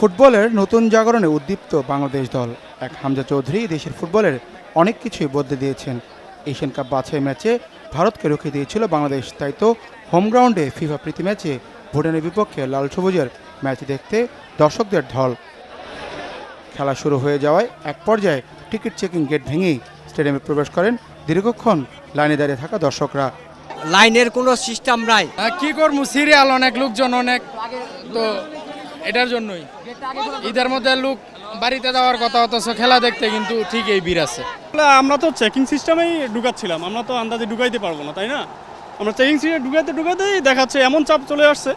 ফুটবলের নতুন জাগরণে উদ্দীপ্ত বাংলাদেশ দল। এক হামজা চৌধুরী দেশের ফুটবলের অনেক কিছুই বদলে দিয়েছেন। এশিয়ান কাপ বাছাই ম্যাচে ভারতকে রুখে দিয়েছিল বাংলাদেশ, তাই তো হোম গ্রাউন্ডে ফিফা প্রীতি ম্যাচে ভুটানের বিপক্ষে লাল সবুজের ম্যাচ দেখতে দর্শকদের ঢল। খেলা শুরু হয়ে যাওয়ায় এক পর্যায়ে টিকিট চেকিং গেট ভেঙেই স্টেডিয়ামে প্রবেশ করেন দীর্ঘক্ষণ লাইনে দাঁড়িয়ে থাকা দর্শকরা। লাইনের কোনো সিস্টেম নাই। কি করবো, সিরিয়াল অনেক, লোকজন অনেক, তো এটার জন্যই ঈদের মধ্যে লোক বাড়িতে যাওয়ার কথা, অথচ খেলা দেখতে কিন্তু ঠিক এই ভিড় আছে। আমরা তো চেকিং সিস্টেমেই ঢুকাচ্ছিলাম, আমরা তো আন্দাজে ঢুকাইতে পারবো না, তাই না? আমরা চেকিং সিস্টেমে ঢুকাতেই দেখাচ্ছে এমন চাপ চলে আসছে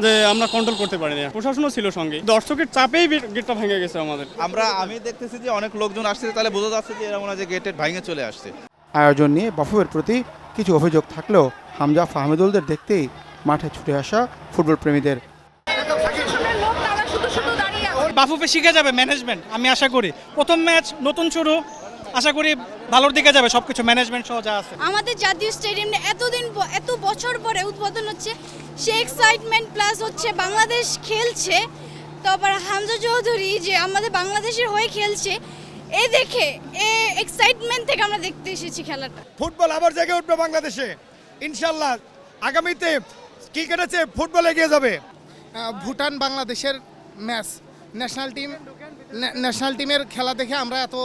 যে আমরা কন্ট্রোল করতে পারিনি। প্রশাসনও ছিল সঙ্গে, দর্শকের চাপেই গেটটা ভেঙে গেছে আমাদের। আমি দেখতেছি যে অনেক লোকজন আসছে, তাহলে বোঝা যাচ্ছে যে এরা মনে হয় যে গেটের ভেঙে চলে আসছে। আয়োজন নিয়ে বাফুফের প্রতি কিছু অভিযোগ থাকলেও হামজা ফাহমিদুলদের দেখতেই মাঠে ছুটে আসা ফুটবল প্রেমীদের। বাফুফে শিখে যাবে ম্যানেজমেন্ট, আমি আশা করি। প্রথম ম্যাচ, নতুন শুরু, আশা করি ভালোর দিকে যাবে সবকিছু, ম্যানেজমেন্ট সহ যা আছে। আমাদের জাতীয় স্টেডিয়ামে এত বছর পরে উদ্বোধন হচ্ছে, সে এক্সাইটমেন্ট প্লাস হচ্ছে বাংলাদেশ খেলছে, তারপর হামজা চৌধুরী যে আমাদের বাংলাদেশের হয়ে খেলছে, এই দেখে এক্সাইটমেন্ট থেকে আমরা দেখতে এসেছি খেলাটা। ফুটবল আবার জেগে উঠবে বাংলাদেশে ইনশাল্লাহ। আগামীতে ক্রিকেটে ফুটবল এগিয়ে যাবে। ভুটান বাংলাদেশের ম্যাচ, ন্যাশনাল টিমের খেলা দেখে আমরা এত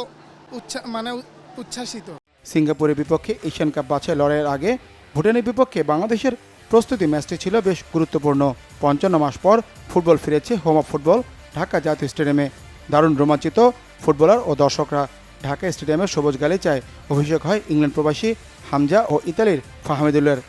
উচ্ছ্বাসিত। সিঙ্গাপুরের বিপক্ষে এশিয়ান কাপ বাছাই লড়াইয়ের আগে ভুটানের বিপক্ষে বাংলাদেশের প্রস্তুতি ম্যাচটি ছিল বেশ গুরুত্বপূর্ণ। 55 মাস পর ফুটবল ফিরেছে হোম অফ ফুটবল ঢাকা জাতীয় স্টেডিয়ামে। দারুণ রোমাঞ্চিত ফুটবলার ও দর্শকরা। ঢাকা স্টেডিয়ামের সবুজ গালিচায় অভিষেক হয় ইংল্যান্ড প্রবাসী হামজা ও ইতালির ফাহমিদুলের।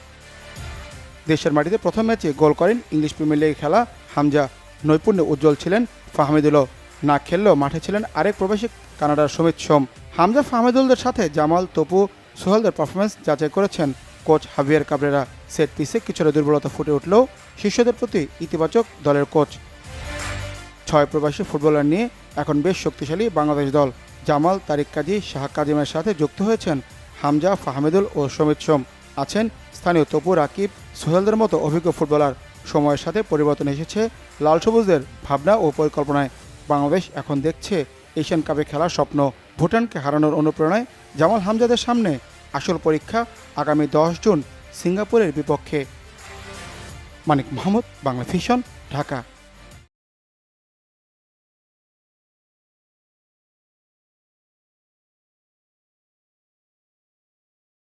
দেশের মাটিতে প্রথম ম্যাচে গোল করেন ইংলিশ প্রিমিয়ার লিগে খেলা হামজা। নৈপুণ্যে উজ্জ্বল ছিলেন ফাহমিদুলও। না খেললেও মাঠে ছিলেন আরেক প্রবাসী কানাডার সমিত সোম। হামজা ফাহমিদুলদের সাথে জামাল, তপু, সোহেলদের পারফরমেন্স যাচাই করেছেন কোচ হাভিয়ার কাবরেরা। সেট পিসে কিছুটা দুর্বলতা ফুটে উঠলেও শিষ্যদের প্রতি ইতিবাচক দলের কোচ। 6 প্রবাসী ফুটবলার নিয়ে এখন বেশ শক্তিশালী বাংলাদেশ দল। জামাল, তারিক কাজী, শাহ কাজিমের সাথে যুক্ত হয়েছেন হামজা, ফাহমিদুল ও সমিত সোম। আছেন স্থানীয় তপু, রাকিব, সোহেলদের মতো অভিজ্ঞ ফুটবলার। সময়ের সাথে পরিবর্তন এসেছে লাল সবুজদের ভাবনা ও পরিকল্পনায়। বাংলাদেশ এখন দেখছে এশিয়ান কাপে খেলার স্বপ্ন। ভুটানকে হারানোর অনুপ্রেরণায় জামাল হামজাদের সামনে আসল পরীক্ষা আগামী 10 জুন সিঙ্গাপুরের বিপক্ষে। মানিক মাহমুদ, বাংলা ভিশন, ঢাকা।